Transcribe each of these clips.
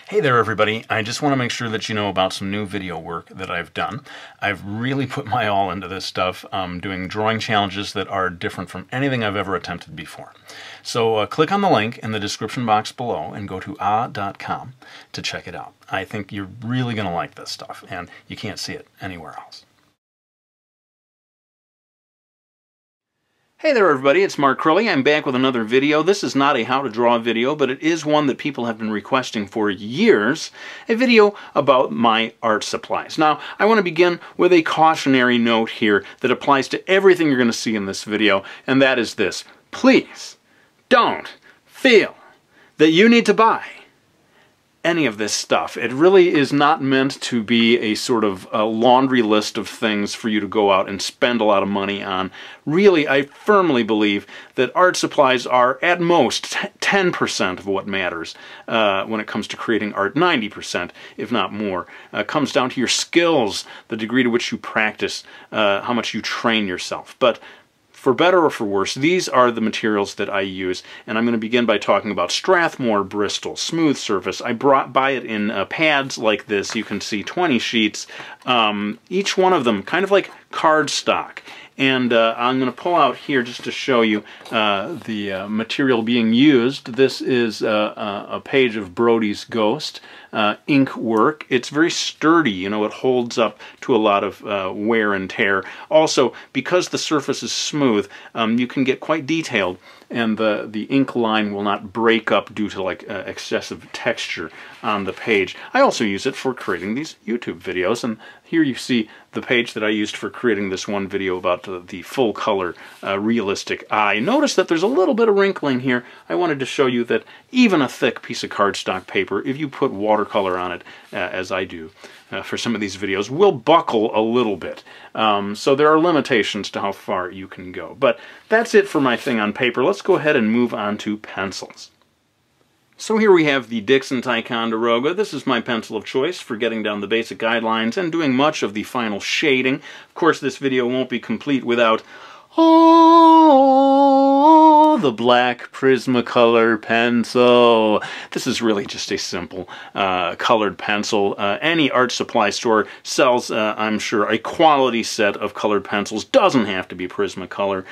Hey there everybody, I just want to make sure that you know about some new video work that I've done. I've really put my all into this stuff, doing drawing challenges that are different from anything I've ever attempted before. So click on the link in the description box below and go to ah.com to check it out. I think you're really going to like this stuff, and you can't see it anywhere else. Hey there everybody, it's Mark Crilley. I'm back with another video. This is not a how to draw video, but it is one that people have been requesting for years, a video about my art supplies. Now, I want to begin with a cautionary note here that applies to everything you're going to see in this video, and that is this. Please don't feel that you need to buy any of this stuff. It really is not meant to be a sort of a laundry list of things for you to go out and spend a lot of money on. Really, I firmly believe that art supplies are at most 10% of what matters when it comes to creating art. 90%, if not more. Comes down to your skills, the degree to which you practice, how much you train yourself. But for better or for worse, these are the materials that I use, and I'm going to begin by talking about Strathmore Bristol Smooth Surface. I buy it in pads like this. You can see 20 sheets, each one of them kind of like cardstock. And I'm going to pull out here just to show you the material being used. This is a page of Brody's Ghost ink work. It's very sturdy, you know, it holds up to a lot of wear and tear. Also, because the surface is smooth, you can get quite detailed, and the ink line will not break up due to like excessive texture on the page. I also use it for creating these YouTube videos, and here you see the page that I used for creating this one video about the full color realistic eye. Notice that there's a little bit of wrinkling here. I wanted to show you that even a thick piece of cardstock paper, if you put watercolor on it, as I do for some of these videos, will buckle a little bit. So there are limitations to how far you can go. But that's it for my thing on paper. Let's go ahead and move on to pencils. So here we have the Dixon Ticonderoga. This is my pencil of choice for getting down the basic guidelines and doing much of the final shading. Of course, this video won't be complete without the black Prismacolor pencil. This is really just a simple colored pencil. Any art supply store sells, I'm sure, a quality set of colored pencils. Doesn't have to be Prismacolor.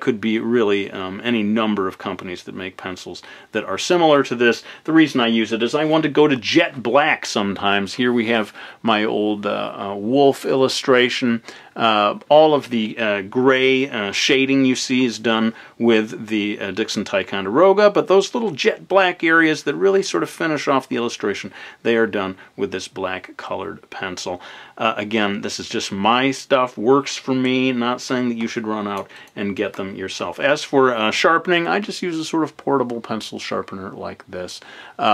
Could be really any number of companies that make pencils that are similar to this. The reason I use it is I want to go to jet black sometimes. Here we have my old wolf illustration. All of the gray shading you see is done with the Dixon Ticonderoga, but those little jet black areas that really sort of finish off the illustration, they are done with this black colored pencil. Again, this is just my stuff, works for me, not saying that you should run out and get them yourself. As for sharpening, I just use a sort of portable pencil sharpener like this. You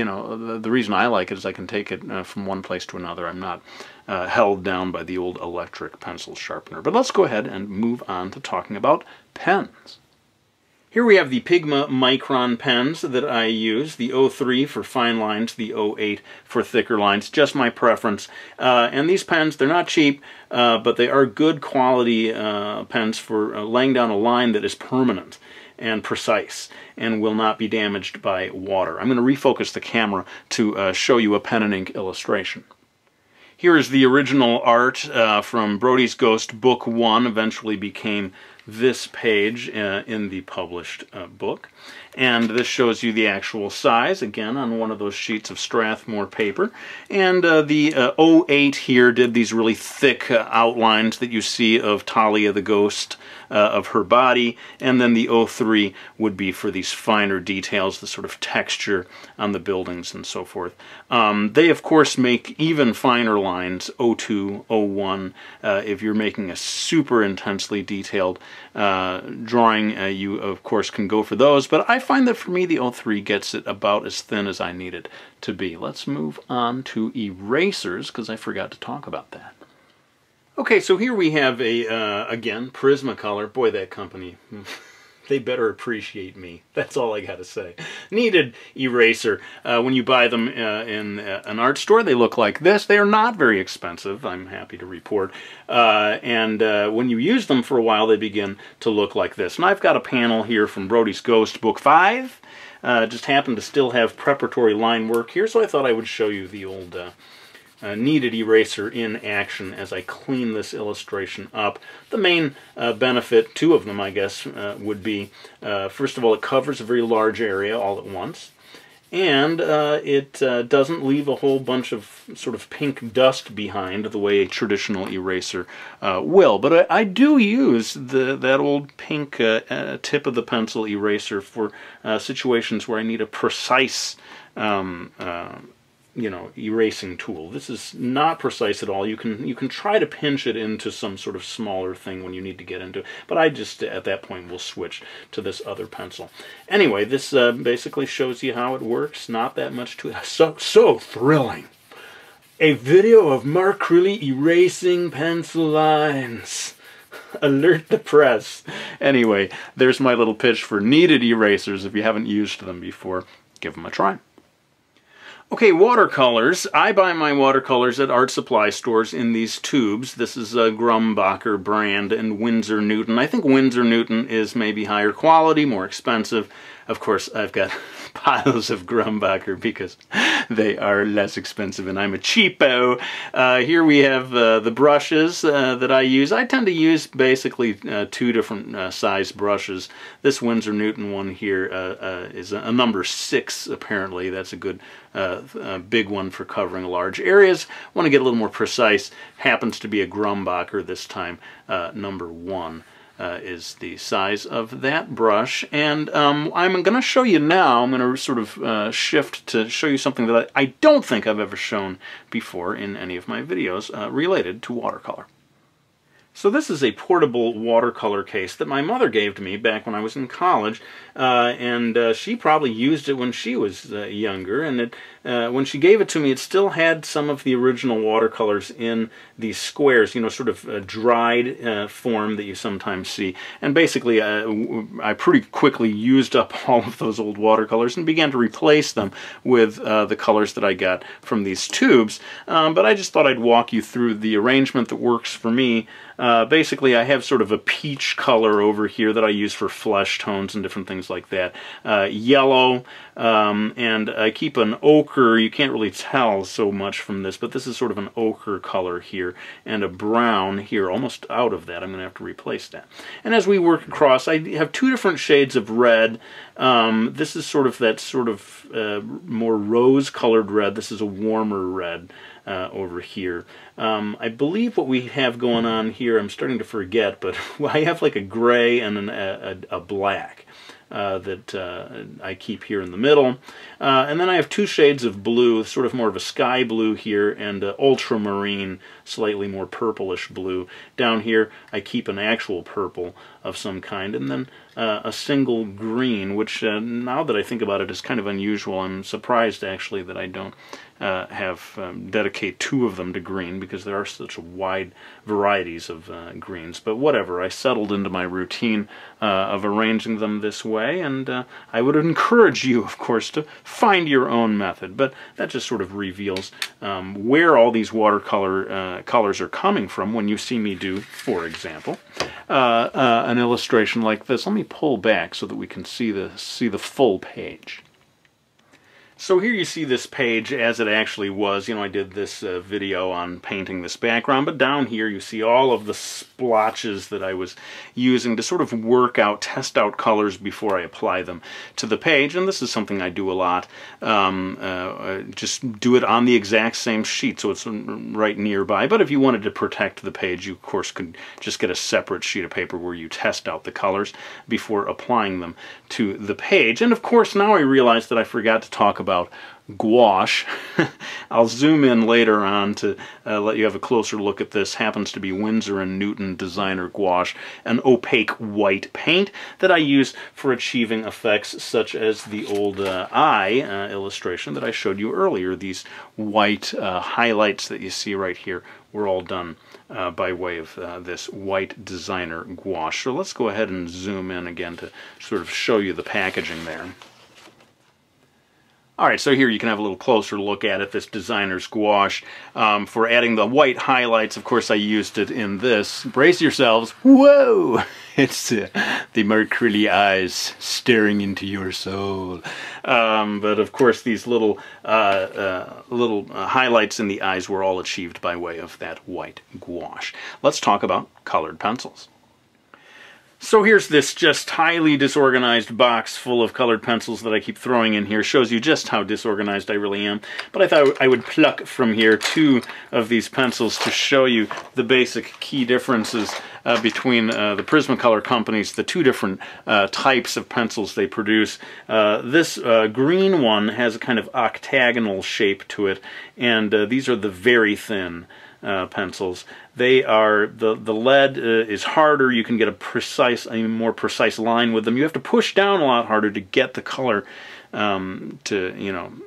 know, the reason I like it is I can take it from one place to another. I'm not held down by the old electric pencil sharpener. But let's go ahead and move on to talking about pens. Here we have the Pigma Micron pens that I use, the 03 for fine lines, the 08 for thicker lines, just my preference. And these pens, they're not cheap, but they are good quality pens for laying down a line that is permanent and precise and will not be damaged by water. I'm going to refocus the camera to show you a pen and ink illustration. Here is the original art from Brody's Ghost Book 1, eventually became this page in the published book. And this shows you the actual size, again, on one of those sheets of Strathmore paper. And the 08 here did these really thick outlines that you see of Talia the ghost, of her body. And then the 03 would be for these finer details, the sort of texture on the buildings and so forth. They, of course, make even finer lines, 02, 01. If you're making a super intensely detailed drawing, you, of course, can go for those. But I find that for me, the 03 gets it about as thin as I need it to be. Let's move on to erasers, because I forgot to talk about that. Okay, so here we have a, again, Prismacolor. Boy, that company, they better appreciate me. That's all I gotta say. Kneaded eraser. When you buy them in an art store, they look like this. They are not very expensive, I'm happy to report. When you use them for a while, they begin to look like this. And I've got a panel here from Brody's Ghost Book 5. just happen to still have preparatory line work here, so I thought I would show you the old kneaded eraser in action as I clean this illustration up. The main benefit, two of them I guess, would be, first of all, it covers a very large area all at once, and it doesn't leave a whole bunch of sort of pink dust behind the way a traditional eraser will. But I do use that old pink tip of the pencil eraser for situations where I need a precise erasing tool. This is not precise at all. You can try to pinch it into some sort of smaller thing when you need to get into it, but I just at that point will switch to this other pencil. Anyway, this basically shows you how it works. Not that much to it. So thrilling. A video of Mark Crilly erasing pencil lines. Alert the press. Anyway, there's my little pitch for kneaded erasers. If you haven't used them before, give them a try. Okay, watercolors. I buy my watercolors at art supply stores in these tubes. This is a Grumbacher brand and Winsor Newton. I think Winsor Newton is maybe higher quality, more expensive. Of course, I've got piles of Grumbacher because they are less expensive and I'm a cheapo. Here we have the brushes that I use. I tend to use basically two different size brushes. This Winsor Newton one here is a number 6 apparently. That's a good big one for covering large areas. Want to get a little more precise. Happens to be a Grumbacher this time, number 1. Is the size of that brush, and I'm going to show you now. I'm going to sort of shift to show you something that I don't think I've ever shown before in any of my videos related to watercolor. So this is a portable watercolor case that my mother gave to me back when I was in college, and she probably used it when she was younger, and when she gave it to me it still had some of the original watercolors in these squares, you know, sort of dried form that you sometimes see. And basically I pretty quickly used up all of those old watercolors and began to replace them with the colors that I got from these tubes. But I just thought I'd walk you through the arrangement that works for me. Basically, I have sort of a peach color over here that I use for flesh tones and different things like that. Yellow, and I keep an ochre. You can't really tell so much from this, but this is sort of an ochre color here, and a brown here, almost out of that. I'm going to have to replace that. And as we work across, I have two different shades of red. This is sort of that sort of more rose-colored red. This is a warmer red. Over here. I believe what we have going on here, I'm starting to forget, but I have like a gray and a black that I keep here in the middle. And then I have two shades of blue, sort of more of a sky blue here, and ultramarine, slightly more purplish blue. Down here I keep an actual purple of some kind, and then a single green, which now that I think about it is kind of unusual. I'm surprised actually that I don't dedicate two of them to green, because there are such wide varieties of greens. But whatever, I settled into my routine of arranging them this way, and I would encourage you, of course, to find your own method. But that just sort of reveals where all these watercolor colors are coming from when you see me do, for example, an illustration like this. Let me pull back so that we can see the full page. So here you see this page as it actually was. You know, I did this video on painting this background, but down here you see all of the splotches that I was using to sort of work out, test out colors before I apply them to the page. And this is something I do a lot. Just do it on the exact same sheet so it's right nearby. But if you wanted to protect the page, you of course could just get a separate sheet of paper where you test out the colors before applying them to the page. And of course now I realize that I forgot to talk about gouache. I'll zoom in later on to let you have a closer look at this. Happens to be Winsor & Newton Designer Gouache, an opaque white paint that I use for achieving effects such as the old eye illustration that I showed you earlier. These white highlights that you see right here were all done by way of this white designer gouache. So let's go ahead and zoom in again to sort of show you the packaging there. All right, so here you can have a little closer look at it, this designer's gouache. For adding the white highlights, of course, I used it in this. Brace yourselves. Whoa! It's the Mercury eyes staring into your soul. But of course, these little highlights in the eyes were all achieved by way of that white gouache. Let's talk about colored pencils. So here's this just highly disorganized box full of colored pencils that I keep throwing in here. Shows you just how disorganized I really am. But I thought I would pluck from here 2 of these pencils to show you the basic key differences between the Prismacolor companies, the 2 different types of pencils they produce. This green one has a kind of octagonal shape to it, and these are the very thin pencils. They are, the lead is harder. You can get a more precise line with them. You have to push down a lot harder to get the color to,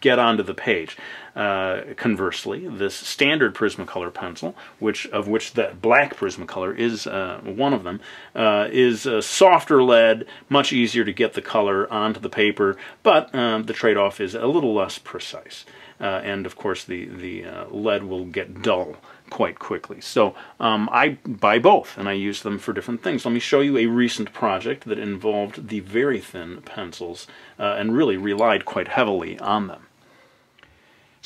get onto the page. Conversely, this standard Prismacolor pencil, of which the black Prismacolor is one of them, is a softer lead, much easier to get the color onto the paper, but the trade-off is a little less precise. And of course the lead will get dull quite quickly. So I buy both and I use them for different things. Let me show you a recent project that involved the very thin pencils and really relied quite heavily on them.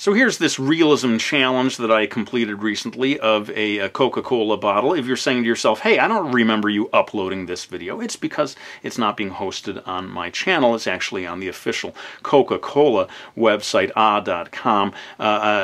So here's this realism challenge that I completed recently of a Coca-Cola bottle. If you're saying to yourself, hey, I don't remember you uploading this video, it's because it's not being hosted on my channel. It's actually on the official Coca-Cola website, ah.com.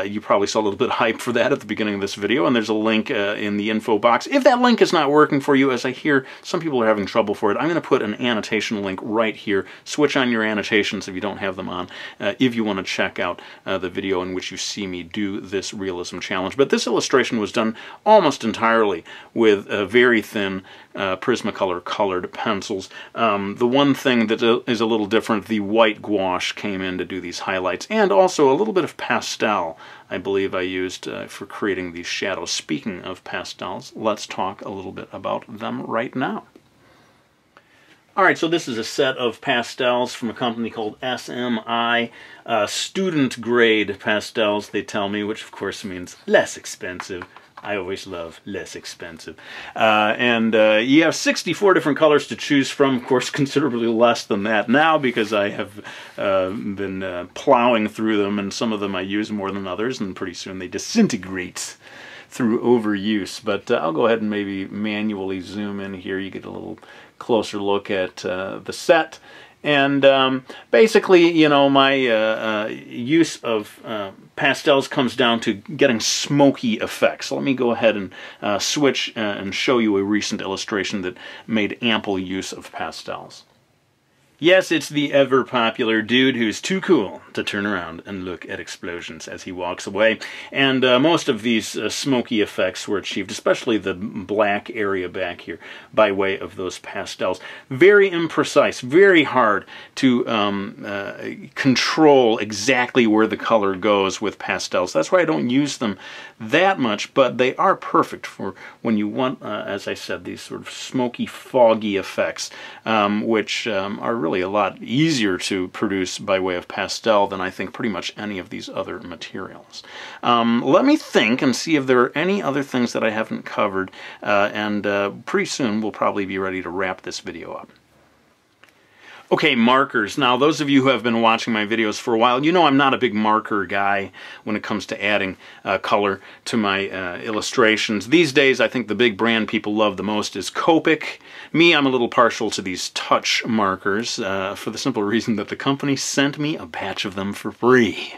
You probably saw a little bit of hype for that at the beginning of this video, and there's a link in the info box. If that link is not working for you, as I hear some people are having trouble for it, I'm going to put an annotation link right here. Switch on your annotations if you don't have them on, if you want to check out the video in which you see me do this realism challenge. But this illustration was done almost entirely with very thin Prismacolor colored pencils. The one thing that is a little different, the white gouache came in to do these highlights, and also a little bit of pastel I believe I used for creating these shadows. Speaking of pastels, let's talk a little bit about them right now. Alright, so this is a set of pastels from a company called SMI. Student grade pastels, they tell me, which of course means less expensive. I always love less expensive. You have 64 different colors to choose from, of course considerably less than that now because I have been plowing through them, and some of them I use more than others, and pretty soon they disintegrate through overuse. But I'll go ahead and maybe manually zoom in here. You get a little closer look at the set. And basically, you know, my use of pastels comes down to getting smoky effects. So let me go ahead and switch and show you a recent illustration that made ample use of pastels. Yes, it's the ever-popular dude who's too cool to turn around and look at explosions as he walks away. And most of these smoky effects were achieved, especially the black area back here, by way of those pastels. Very imprecise, very hard to control exactly where the color goes with pastels. That's why I don't use them that much, but they are perfect for when you want, as I said, these sort of smoky, foggy effects, which are really a lot easier to produce by way of pastel than I think pretty much any of these other materials. Let me think and see if there are any other things that I haven't covered, and pretty soon we'll probably be ready to wrap this video up. Okay, markers. Now, those of you who have been watching my videos for a while, you know I'm not a big marker guy when it comes to adding color to my illustrations. These days, I think the big brand people love the most is Copic. Me, I'm a little partial to these touch markers for the simple reason that the company sent me a batch of them for free,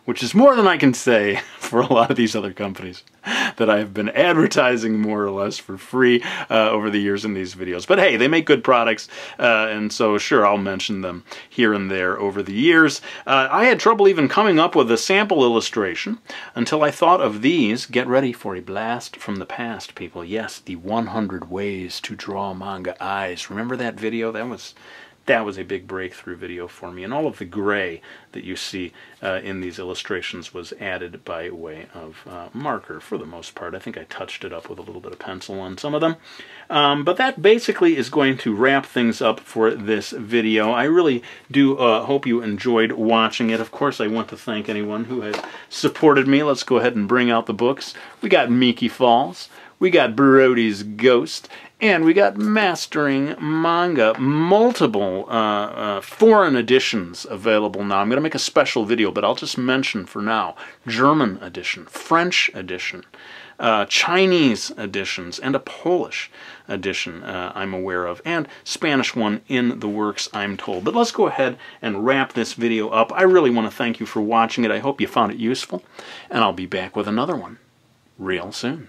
which is more than I can say for a lot of these other companies that I've been advertising more or less for free over the years in these videos. But hey, they make good products, and so sure, I'll mention them here and there over the years. I had trouble even coming up with a sample illustration until I thought of these. Get ready for a blast from the past, people. Yes, the 100 ways to draw manga eyes. Remember that video? that was a big breakthrough video for me. And all of the gray that you see in these illustrations was added by way of marker for the most part. I think I touched it up with a little bit of pencil on some of them. But that basically is going to wrap things up for this video. I really do hope you enjoyed watching it. Of course, I want to thank anyone who has supported me. Let's go ahead and bring out the books. We got Miki Falls, we got Brody's Ghost, and we got Mastering Manga. Multiple foreign editions available now. I'm going to make a special video, but I'll just mention for now German edition, French edition, Chinese editions, and a Polish edition I'm aware of, and Spanish one in the works, I'm told. But let's go ahead and wrap this video up. I really want to thank you for watching it. I hope you found it useful, and I'll be back with another one real soon.